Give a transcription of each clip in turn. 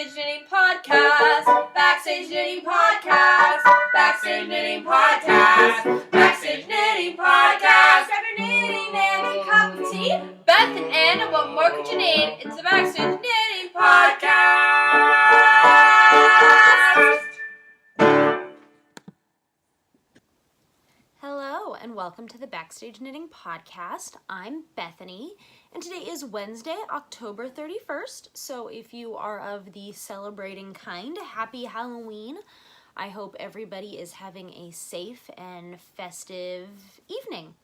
Backstage Knitting Podcast. Backstage Knitting Podcast. Backstage Knitting Podcast. Backstage Knitting Podcast. Grab your knitting and a cup of tea. Beth and Anna, what more could you need? It's the Backstage Knitting Podcast. Hello and welcome to the Backstage Knitting Podcast. I'm Bethany and today is Wednesday, October 31st. So if you are of the celebrating kind, happy Halloween. I hope everybody is having a safe and festive evening.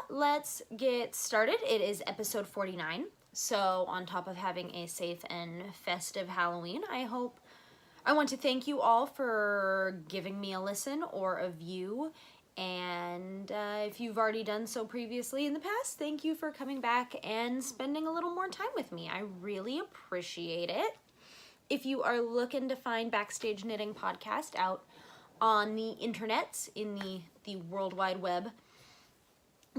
Let's get started. It is episode 49. So on top of having a safe and festive Halloween, I want to thank you all for giving me a listen or a view, and if you've already done so previously in the past, thank you for coming back and spending a little more time with me. I really appreciate it. If you are looking to find Backstage Knitting Podcast out on the internet, in the World Wide Web,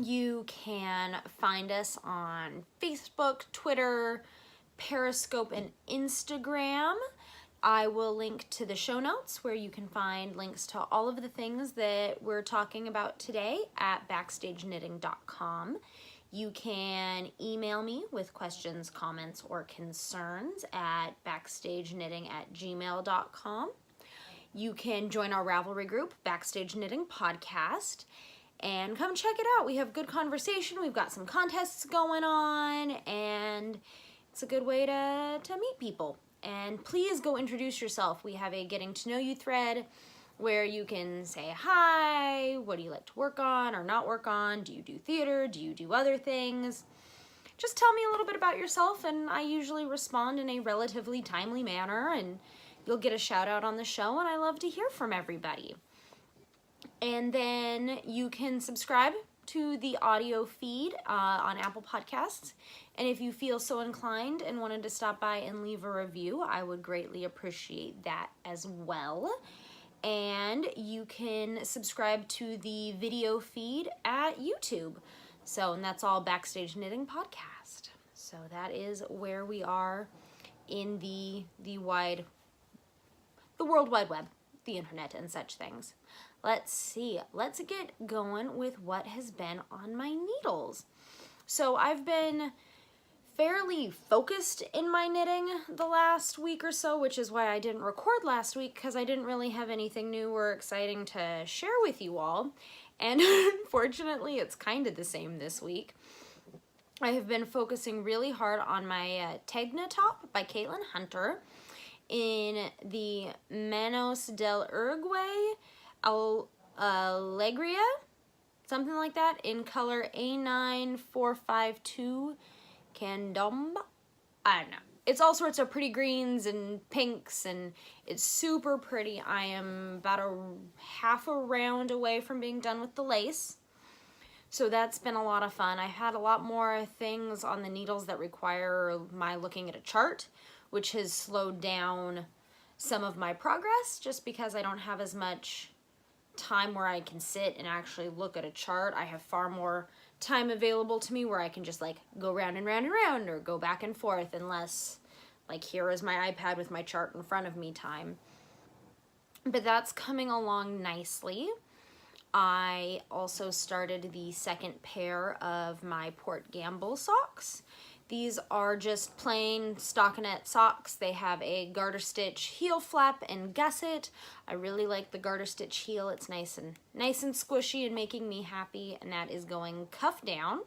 you can find us on Facebook, Twitter, Periscope, and Instagram. I will link to the show notes where you can find links to all of the things that we're talking about today at backstageknitting.com. You can email me with questions, comments, or concerns at backstageknitting@gmail.com. You can join our Ravelry group, Backstage Knitting Podcast, and come check it out. We have good conversation. We've got some contests going on, and it's a good way to meet people. And please go introduce yourself. We have a getting to know you thread where you can say hi, what do you like to work on or not work on? Do you do theater? Do you do other things? Just tell me a little bit about yourself, and I usually respond in a relatively timely manner, and you'll get a shout out on the show, and I love to hear from everybody. And then you can subscribe to the audio feed on Apple Podcasts. And if you feel so inclined and wanted to stop by and leave a review, I would greatly appreciate that as well. And you can subscribe to the video feed at YouTube. And that's all Backstage Knitting Podcast. So that is where we are in the World Wide Web, the internet and such things. Let's see. Let's get going with what has been on my needles. So I've been fairly focused in my knitting the last week or so, which is why I didn't record last week, because I didn't really have anything new or exciting to share with you all. And unfortunately, it's kind of the same this week. I have been focusing really hard on my Tegna top by Caitlin Hunter in the Manos del Uruguay Alegria, something like that, in color A9452 Candomba. I don't know. It's all sorts of pretty greens and pinks, and it's super pretty. I am about half a round away from being done with the lace, so that's been a lot of fun. I've had a lot more things on the needles that require my looking at a chart, which has slowed down some of my progress just because I don't have as much time where I can sit and actually look at a chart. I have far more time available to me where I can just like go round and round and round or go back and forth, unless like here is my iPad with my chart in front of me time. But that's coming along nicely. I also started the second pair of my Port Gamble socks. These are just plain stockinette socks. They have a garter stitch heel flap and gusset. I really like the garter stitch heel. It's nice and squishy and making me happy, and that is going cuff down.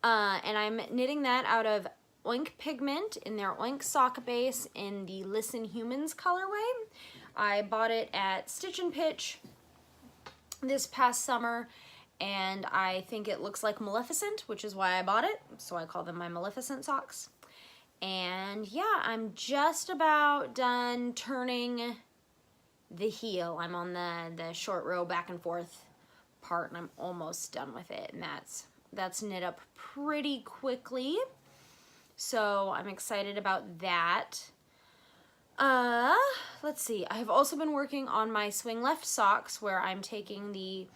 And I'm knitting that out of Oink Pigment in their Oink sock base in the Listen Humans colorway. I bought it at Stitch and Pitch this past summer, and I think it looks like Maleficent, which is why I bought it, so I call them my Maleficent socks. And yeah, I'm just about done turning the heel. I'm on the short row back and forth part, and I'm almost done with it, and that's knit up pretty quickly, so I'm excited about that. Let's see, I have also been working on my Swing Left socks, where I'm taking the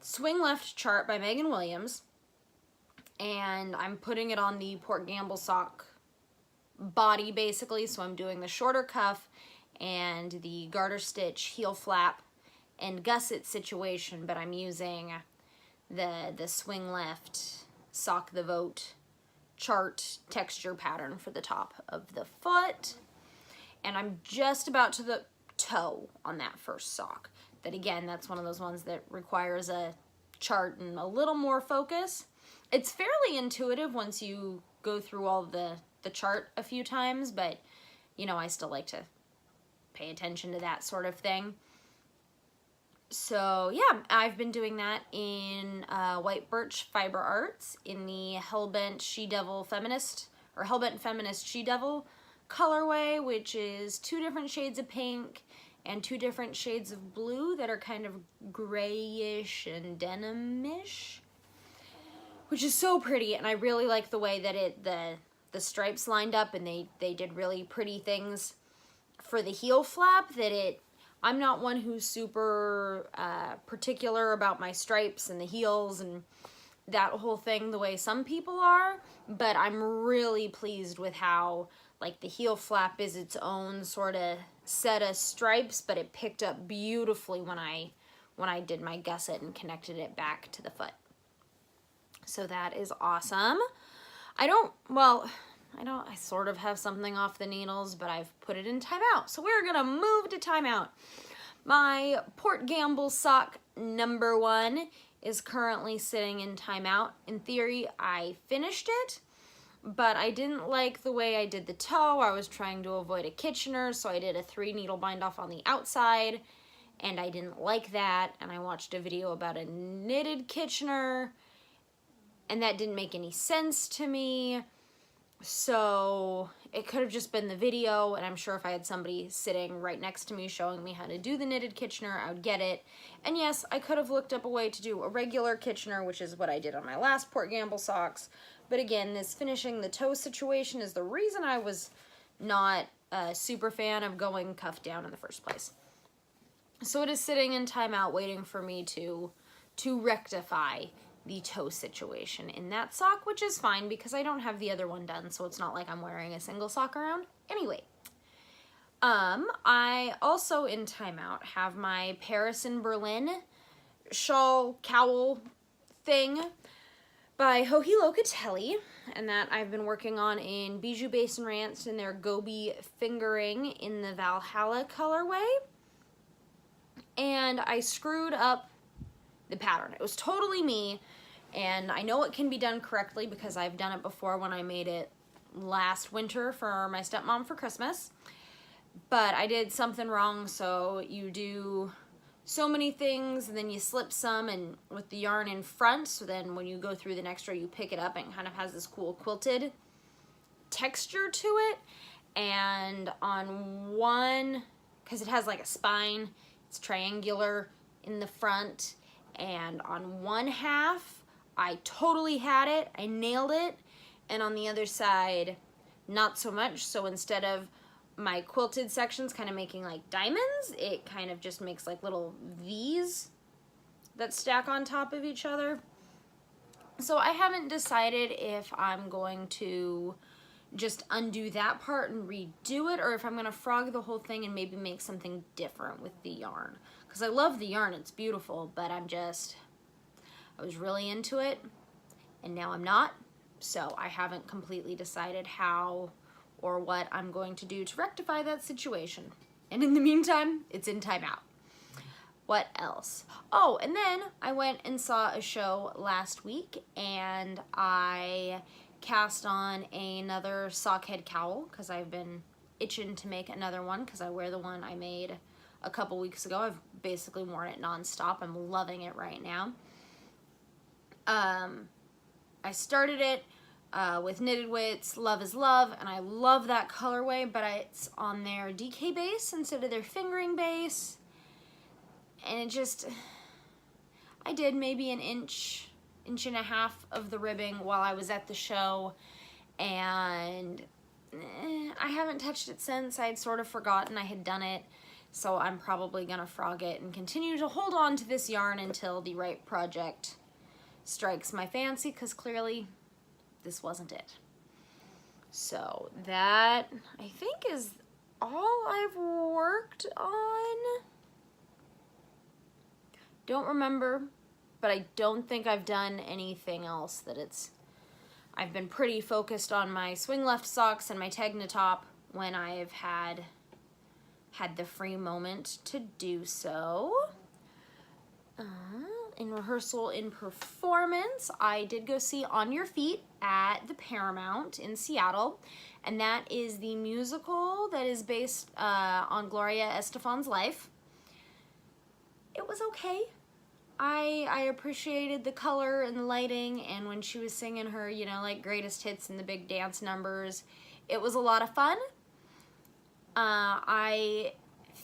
Swing Left chart by Megan Williams, and I'm putting it on the Port Gamble sock body basically, so I'm doing the shorter cuff and the garter stitch heel flap and gusset situation, but I'm using the swing left sock the vote chart texture pattern for the top of the foot, and I'm just about to the toe on that first sock. That again, that's one of those ones that requires a chart and a little more focus. It's fairly intuitive once you go through all the chart a few times, but you know, I still like to pay attention to that sort of thing. So yeah, I've been doing that in White Birch Fiber Arts in the Hellbent She-Devil Feminist, or Hellbent Feminist She-Devil colorway, which is 2 different shades of pink and 2 different shades of blue that are kind of grayish and denim-ish, which is so pretty. And I really like the way that the stripes lined up, and they did really pretty things for the heel flap. I'm not one who's super particular about my stripes and the heels and that whole thing the way some people are, but I'm really pleased with how like the heel flap is its own sort of set of stripes, but it picked up beautifully when I did my gusset and connected it back to the foot. So that is awesome. I sort of have something off the needles, but I've put it in timeout. So we're gonna move to timeout. My Port Gamble sock number 1 is currently sitting in timeout. In theory, I finished it, but I didn't like the way I did the toe. I was trying to avoid a Kitchener, so I did a 3 needle bind off on the outside, and I didn't like that. And I watched a video about a knitted Kitchener, and that didn't make any sense to me. So it could have just been the video, and I'm sure if I had somebody sitting right next to me showing me how to do the knitted Kitchener, I would get it. And yes, I could have looked up a way to do a regular Kitchener, which is what I did on my last Port Gamble socks. But again, this finishing the toe situation is the reason I was not a super fan of going cuff down in the first place. So it is sitting in timeout waiting for me to rectify the toe situation in that sock, which is fine because I don't have the other one done, so it's not like I'm wearing a single sock around. Anyway, I also in timeout have my Paris and Berlin shawl cowl thing by Joji Locatelli, and that I've been working on in Bijou Base and Rance in their Gobi fingering in the Valhalla colorway. And I screwed up the pattern. It was totally me, and I know it can be done correctly because I've done it before when I made it last winter for my stepmom for Christmas. But I did something wrong, so you do so many things and then you slip some and with the yarn in front, so then when you go through the next row you pick it up and it kind of has this cool quilted texture to it. And on one, because it has like a spine, it's triangular in the front, and on one half I totally had it, I nailed it, and on the other side not so much. So instead of my quilted sections kind of making like diamonds, it kind of just makes like little V's that stack on top of each other. So I haven't decided if I'm going to just undo that part and redo it, or if I'm going to frog the whole thing and maybe make something different with the yarn. Because I love the yarn, it's beautiful, but I was really into it, and now I'm not. So I haven't completely decided how or what I'm going to do to rectify that situation. And in the meantime, it's in timeout. What else? Oh, and then I went and saw a show last week, and I cast on another sock head cowl because I've been itching to make another one because I wear the one I made a couple weeks ago. I've basically worn it nonstop. I'm loving it right now. I started it with Knitted Wits, Love is Love, and I love that colorway, but it's on their DK base instead of their fingering base, and it just, I did maybe an inch and a half of the ribbing while I was at the show, and I haven't touched it since. I had sort of forgotten I had done it, so I'm probably gonna frog it and continue to hold on to this yarn until the right project strikes my fancy, because clearly this wasn't it. So that, I think, is all I've worked on. Don't remember, but I don't think I've done anything else I've been pretty focused on my swing left socks and my Tegna top when I've had the free moment to do so. In rehearsal, in performance, I did go see On Your Feet at the Paramount in Seattle, and that is the musical that is based on Gloria Estefan's life. It was okay. I appreciated the color and the lighting, and when she was singing her, like greatest hits and the big dance numbers, it was a lot of fun. I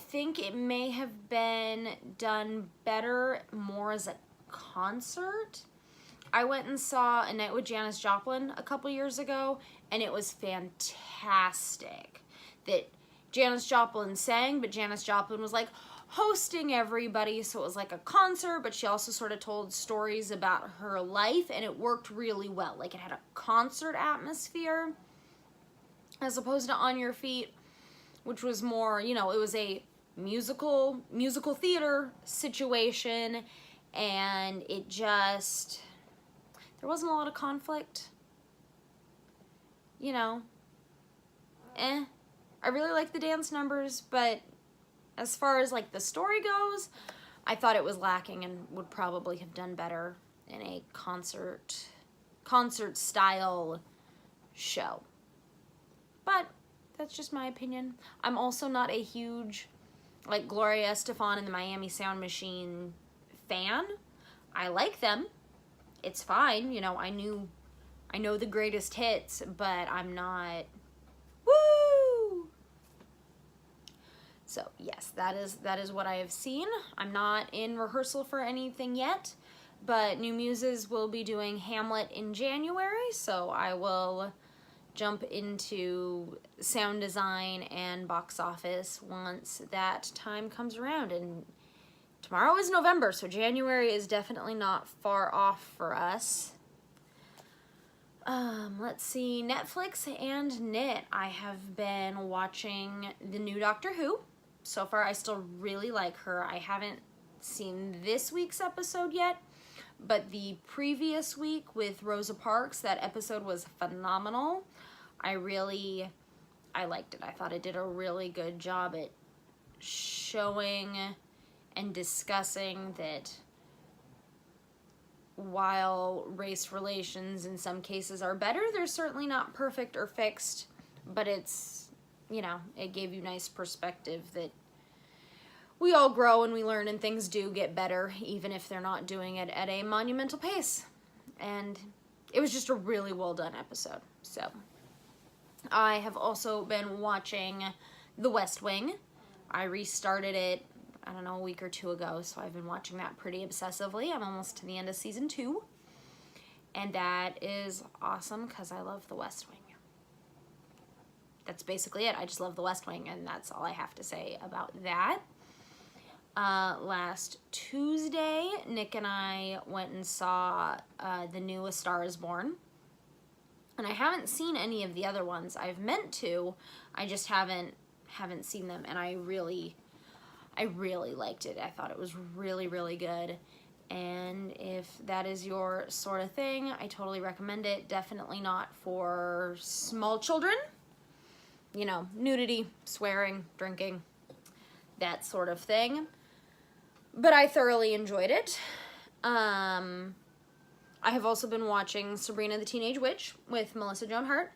think it may have been done better more as a concert. I went and saw A Night with Janis Joplin a couple years ago, and it was fantastic. That Janis Joplin sang, but Janis Joplin was like hosting everybody, so it was like a concert, but she also sort of told stories about her life, and it worked really well. Like, it had a concert atmosphere as opposed to On Your Feet, which was more, it was a musical theater situation, and it just, there wasn't a lot of conflict. I really like the dance numbers, but as far as like the story goes, I thought it was lacking and would probably have done better in a concert style show. But that's just my opinion. I'm also not a huge like Gloria Estefan and the Miami Sound Machine fan. I like them. It's fine. I know the greatest hits, but I'm not woo. So yes, that is what I have seen. I'm not in rehearsal for anything yet, but New Muses will be doing Hamlet in January, so I will jump into sound design and box office once that time comes around. And tomorrow is November, so January is definitely not far off for us. Let's see, Netflix and Knit. I have been watching the new Doctor Who. So far, I still really like her. I haven't seen this week's episode yet, but the previous week with Rosa Parks, that episode was phenomenal. I liked it. I thought it did a really good job at showing and discussing that while race relations in some cases are better, they're certainly not perfect or fixed, but it's, it gave you nice perspective that we all grow and we learn and things do get better, even if they're not doing it at a monumental pace. And it was just a really well done episode. So I have also been watching The West Wing. I restarted it, I don't know, a week or two ago, so I've been watching that pretty obsessively. I'm almost to the end of season 2, and that is awesome because I love The West Wing. That's basically it. I just love The West Wing, and that's all I have to say about that. Last Tuesday, Nick and I went and saw the new A Star Is Born. And I haven't seen any of the other ones. I've meant to. I just haven't seen them, and I really liked it. I thought it was really, really good. And if that is your sort of thing, I totally recommend it. Definitely not for small children. Nudity, swearing, drinking, that sort of thing. But I thoroughly enjoyed it. I have also been watching Sabrina the Teenage Witch with Melissa Joan Hart.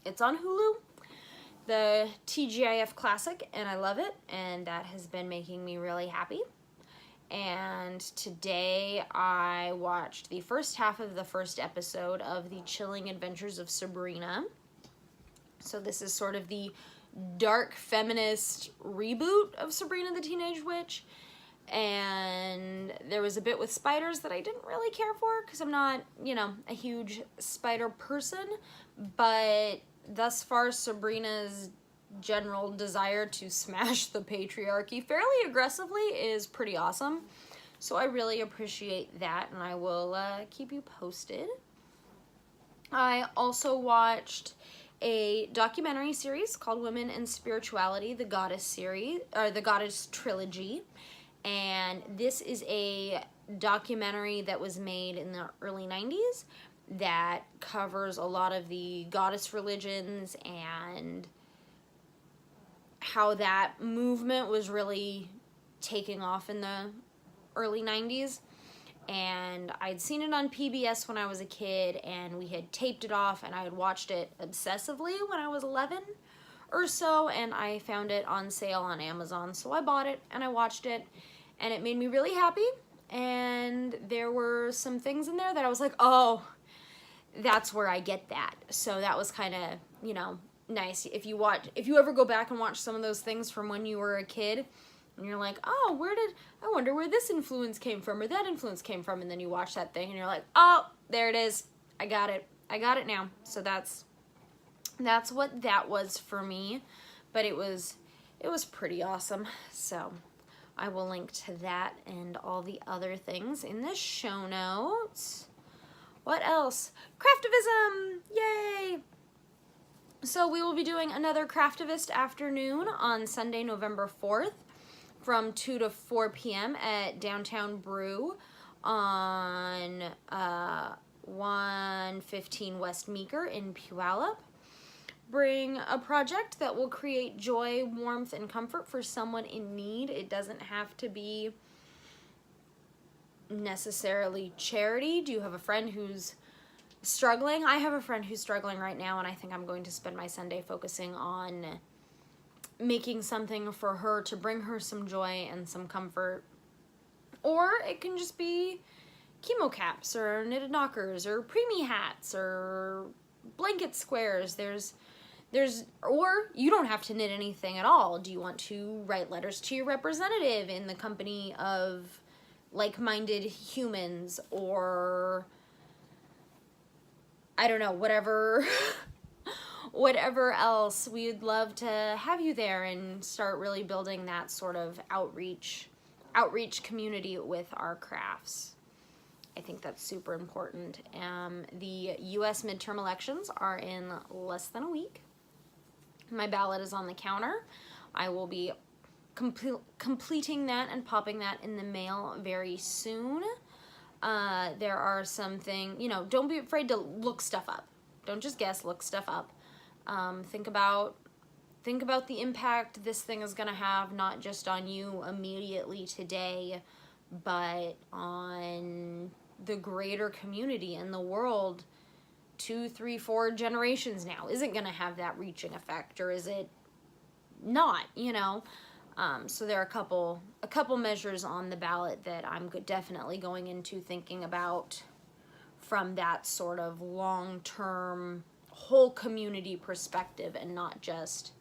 It's on Hulu, the TGIF classic, and I love it, and that has been making me really happy. And today I watched the first half of the first episode of The Chilling Adventures of Sabrina. So this is sort of the dark feminist reboot of Sabrina the Teenage Witch. And there was a bit with spiders that I didn't really care for because I'm not, a huge spider person. But thus far, Sabrina's general desire to smash the patriarchy fairly aggressively is pretty awesome. So I really appreciate that, and I will keep you posted. I also watched a documentary series called Women and Spirituality, the Goddess series, or the Goddess Trilogy. And this is a documentary that was made in the early 90s that covers a lot of the goddess religions and how that movement was really taking off in the early 90s. And I'd seen it on PBS when I was a kid, and we had taped it off, and I had watched it obsessively when I was 11 or so, and I found it on sale on Amazon, so I bought it and I watched it, and it made me really happy. And there were some things in there that I was like, oh, that's where I get that. So that was kind of, you know, nice. If you ever go back and watch some of those things from when you were a kid, and you're like, oh, I wonder where this influence came from or that influence came from, and then you watch that thing and you're like, oh, there it is. I got it now. So that's what that was for me, but it was pretty awesome. So I will link to that and all the other things in the show notes. What else? Craftivism! Yay! So we will be doing another Craftivist afternoon on Sunday, November 4th from 2 to 4 p.m. at Downtown Brew on 115 West Meeker in Puyallup. Bring a project that will create joy, warmth, and comfort for someone in need. It doesn't have to be necessarily charity. Do you have a friend who's struggling? I have a friend who's struggling right now, and I think I'm going to spend my Sunday focusing on making something for her to bring her some joy and some comfort. Or it can just be chemo caps or knitted knockers or preemie hats or blanket squares. Or you don't have to knit anything at all. Do you want to write letters to your representative in the company of like-minded humans, or I don't know, whatever whatever else? We'd love to have you there and start really building that sort of outreach community with our crafts. I think that's super important. The U.S. midterm elections are in less than a week. My ballot is on the counter. I will be completing that and popping that in the mail very soon. There are some things, don't be afraid to look stuff up. Don't just guess, look stuff up. Think about the impact this thing is going to have, not just on you immediately today, but on the greater community and the world 2, 3, 4 generations now. Is it going to have that reaching effect, or is it not, So there are a couple measures on the ballot that I'm definitely going into thinking about from that sort of long-term whole community perspective, and not just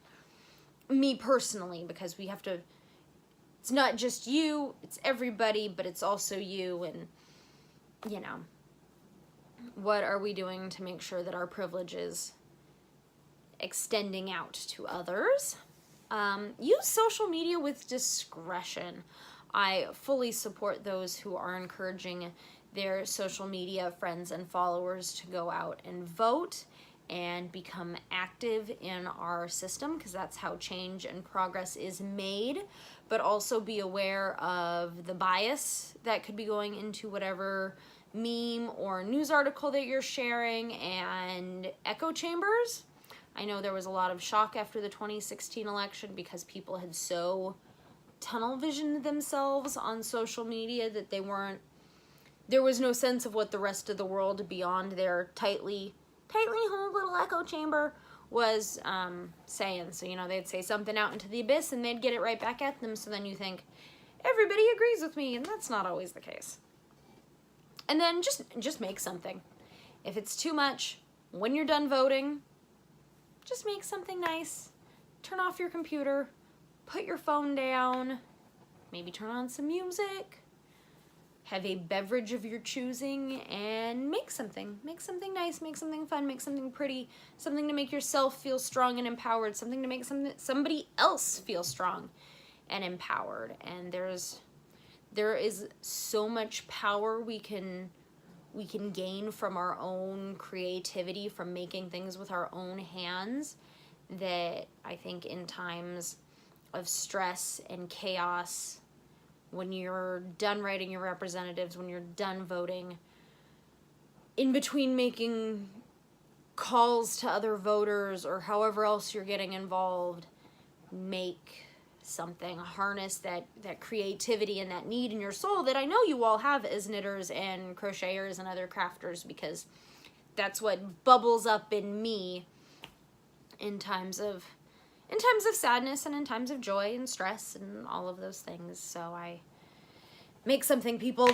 me personally, because we have to, it's not just you, it's everybody, but it's also you, and what are we doing to make sure that our privilege is extending out to others? Use social media with discretion. I fully support those who are encouraging their social media friends and followers to go out and vote and become active in our system, because that's how change and progress is made. But also be aware of the bias that could be going into whatever meme or news article that you're sharing, and echo chambers. I know there was a lot of shock after the 2016 election because people had so tunnel visioned themselves on social media that there was no sense of what the rest of the world beyond their tightly holed little echo chamber was saying. So, they'd say something out into the abyss and they'd get it right back at them. So then you think, everybody agrees with me, and that's not always the case. And then just make something. If it's too much, when you're done voting, just make something nice. Turn off your computer, put your phone down, maybe turn on some music, have a beverage of your choosing, and make something. Make something nice, make something fun, make something pretty, something to make yourself feel strong and empowered, something to make somebody else feel strong and empowered. And there is so much power we can we can gain from our own creativity, from making things with our own hands, that I think in times of stress and chaos, when you're done writing your representatives, when you're done voting, in between making calls to other voters or however else you're getting involved, make something, harness that creativity and that need in your soul that I know you all have as knitters and crocheters and other crafters, because that's what bubbles up in me in times of sadness and in times of joy and stress and all of those things. So I make something, people,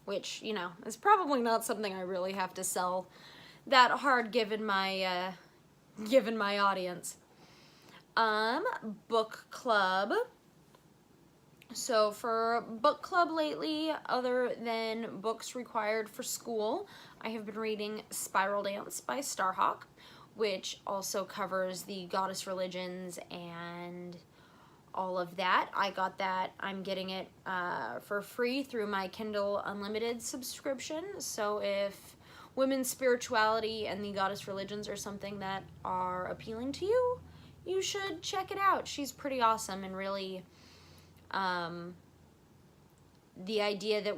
which, you know, is probably not something I really have to sell that hard given my audience. Book club. So for book club lately, other than books required for school, I have been reading Spiral Dance by Starhawk, which also covers the goddess religions and all of that. I got that. I'm getting it for free through my Kindle Unlimited subscription. So if women's spirituality and the goddess religions are something that are appealing to you, you should check it out. She's pretty awesome, and really the idea that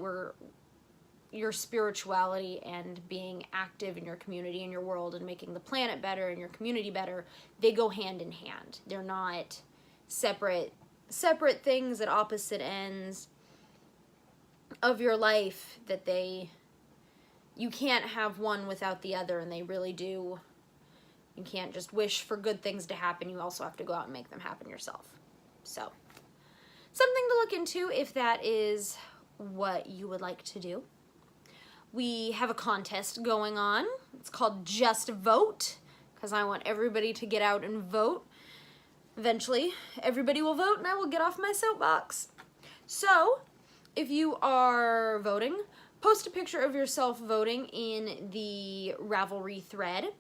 your spirituality and being active in your community and your world and making the planet better and your community better, they go hand in hand. They're not separate things at opposite ends of your life, that you can't have one without the other, and they really do. You can't just wish for good things to happen. You also have to go out and make them happen yourself. So, something to look into if that is what you would like to do. We have a contest going on. It's called Just Vote, because I want everybody to get out and vote. Eventually, everybody will vote and I will get off my soapbox. So, if you are voting, post a picture of yourself voting in the Ravelry thread.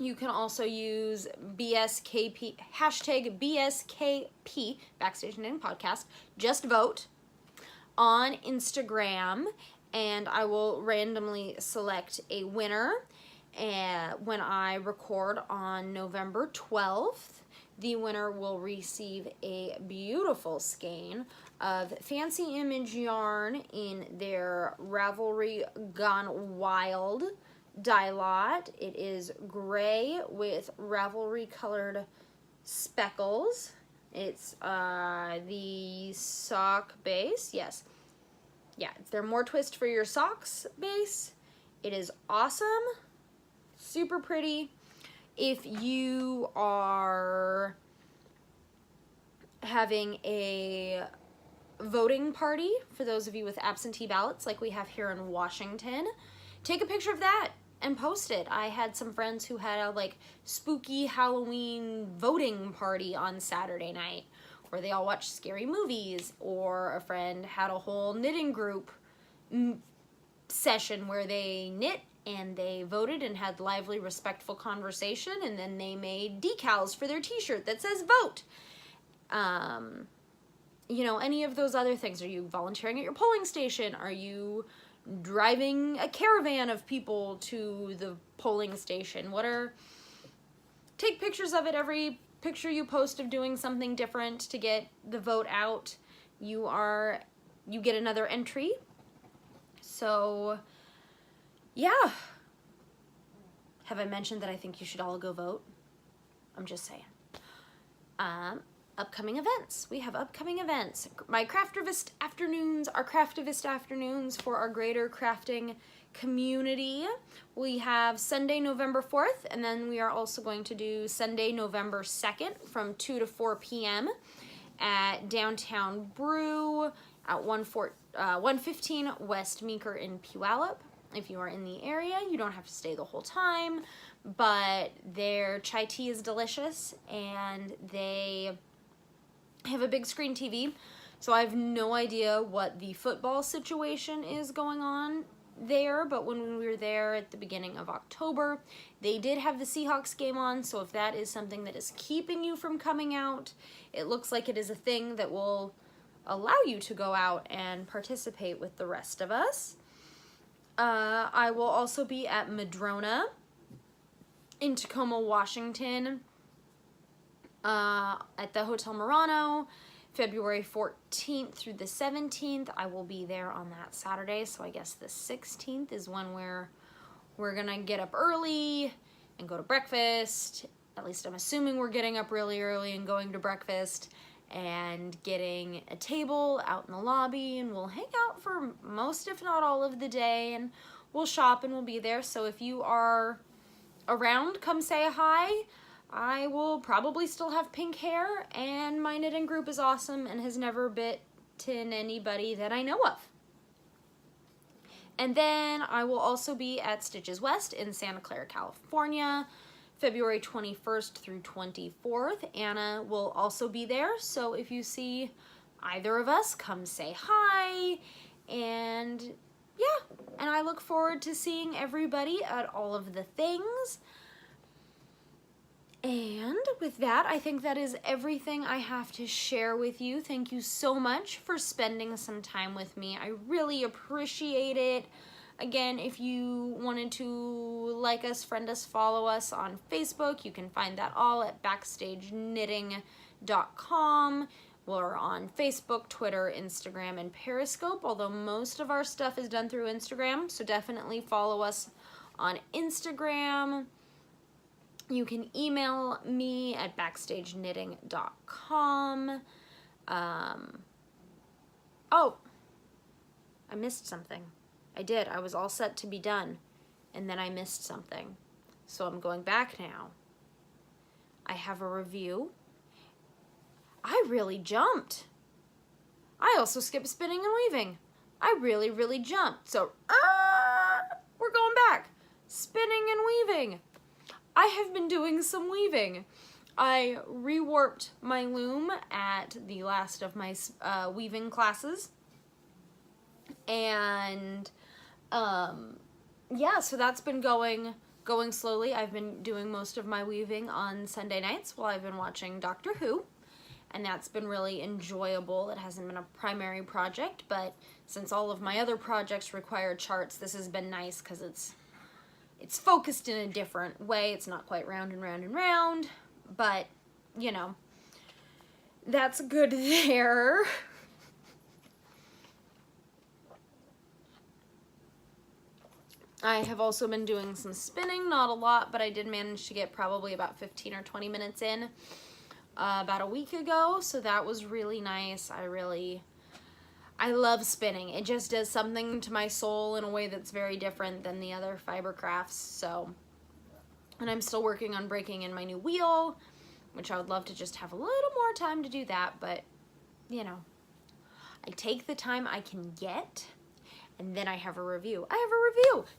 You can also use BSKP, hashtag BSKP, Backstage Knitting Podcast, Just Vote, on Instagram, and I will randomly select a winner when I record on November 12th. The winner will receive a beautiful skein of Fancy Image yarn in their Ravelry Gone Wild dye lot. It is gray with Ravelry colored speckles. It's the sock base. Yes. Yeah, it's their More Twist for Your Socks base. It is awesome. Super pretty. If you are having a voting party, for those of you with absentee ballots like we have here in Washington, take a picture of that and post it. I had some friends who had a spooky Halloween voting party on Saturday night where they all watched scary movies, or a friend had a whole knitting group session where they knit and they voted and had lively, respectful conversation, and then they made decals for their t-shirt that says vote. You know, any of those other things. Are you volunteering at your polling station? Are you driving a caravan of people to the polling station? Take pictures of it. Every picture you post of doing something different to get the vote out, you get another entry. So, yeah. Have I mentioned that I think you should all go vote? I'm just saying. Upcoming events. We have upcoming events. My Craftivist afternoons are Craftivist afternoons for our greater crafting community. We have Sunday, November 4th, and then we are also going to do Sunday, November 2nd from 2 to 4 p.m. at Downtown Brew at 115 West Meeker in Puyallup. If you are in the area, you don't have to stay the whole time, but their chai tea is delicious, and they have a big screen TV, so I have no idea what the football situation is going on there, but when we were there at the beginning of October, they did have the Seahawks game on, so if that is something that is keeping you from coming out, it looks like it is a thing that will allow you to go out and participate with the rest of us. I will also be at Madrona in Tacoma, Washington, at the Hotel Murano, February 14th through the 17th. I will be there on that Saturday, so I guess the 16th is when we're gonna get up early and go to breakfast. At least I'm assuming we're getting up really early and going to breakfast and getting a table out in the lobby, and we'll hang out for most, if not all, of the day, and we'll shop and we'll be there. So if you are around, come say hi. I will probably still have pink hair, and my knitting group is awesome and has never bitten anybody that I know of. And then I will also be at Stitches West in Santa Clara, California, February 21st through 24th. Anna will also be there, so if you see either of us, come say hi. And yeah, and I look forward to seeing everybody at all of the things. And with that, I think that is everything I have to share with you. Thank you so much for spending some time with me. I really appreciate it. Again, if you wanted to like us, friend us, follow us on Facebook, you can find that all at BackstageKnitting.com. We're on Facebook, Twitter, Instagram, and Periscope, although most of our stuff is done through Instagram, so definitely follow us on Instagram. You can email me at BackstageKnitting.com. Oh, I missed something. I did. I was all set to be done, and then I missed something. So I'm going back now. I have a review. I really jumped. I also skipped spinning and weaving. I really, really jumped. So, we're going back. Spinning and weaving. I have been doing some weaving. I rewarped my loom at the last of my weaving classes. And yeah, so that's been going slowly. I've been doing most of my weaving on Sunday nights while I've been watching Doctor Who, and that's been really enjoyable. It hasn't been a primary project, but since all of my other projects require charts, this has been nice because it's focused in a different way. It's not quite round and round and round, but you know, that's good there. I have also been doing some spinning, not a lot, but I did manage to get probably about 15 or 20 minutes in about a week ago, so that was really nice. I love spinning. It just does something to my soul in a way that's very different than the other fiber crafts, so. And I'm still working on breaking in my new wheel, which I would love to just have a little more time to do that, but, you know, I take the time I can get. And then I have a review.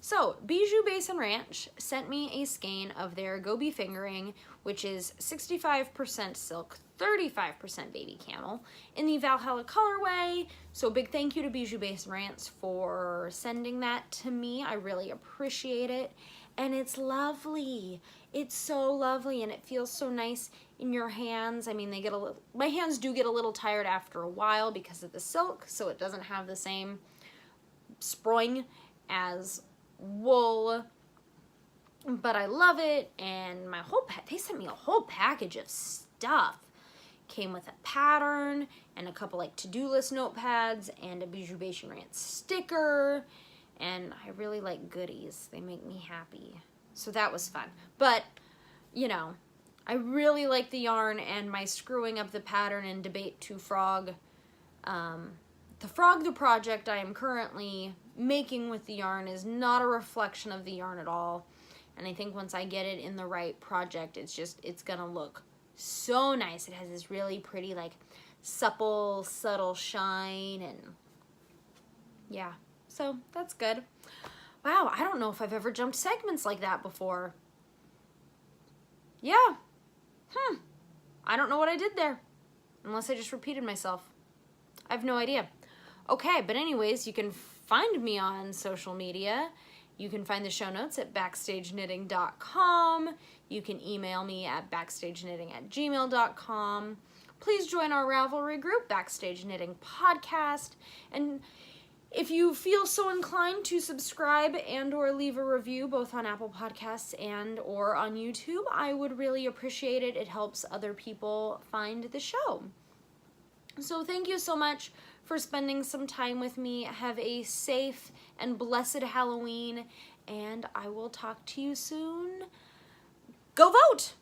So, Bijou Basin Ranch sent me a skein of their Gobi fingering, which is 65% silk, 35% baby camel, in the Valhalla colorway. So big thank you to Bijou Basin Ranch for sending that to me. I really appreciate it. And it's lovely. It's so lovely, and it feels so nice in your hands. I mean, my hands do get a little tired after a while because of the silk, so it doesn't have the same spring as wool, but I love it. And my they sent me a whole package of stuff. Came with a pattern and a couple like to-do list notepads and a Bijou Basin Ranch sticker, and I really like goodies. They make me happy, so that was fun. But you know, I really like the yarn, and my screwing up the pattern in Debate to Frog, the project I am currently making with the yarn is not a reflection of the yarn at all. And I think once I get it in the right project, it's gonna look so nice. It has this really pretty, like, supple, subtle shine, and yeah, so that's good. Wow, I don't know if I've ever jumped segments like that before. Yeah. I don't know what I did there, unless I just repeated myself. I have no idea. Okay, but anyways, you can find me on social media. You can find the show notes at BackstageKnitting.com. You can email me at BackstageKnitting@gmail.com. Please join our Ravelry group, Backstage Knitting Podcast. And If you feel so inclined to subscribe and or leave a review both on Apple Podcasts and or on YouTube, I would really appreciate it. It helps other people find the show. So thank you so much for spending some time with me. Have a safe and blessed Halloween, and I will talk to you soon. Go vote!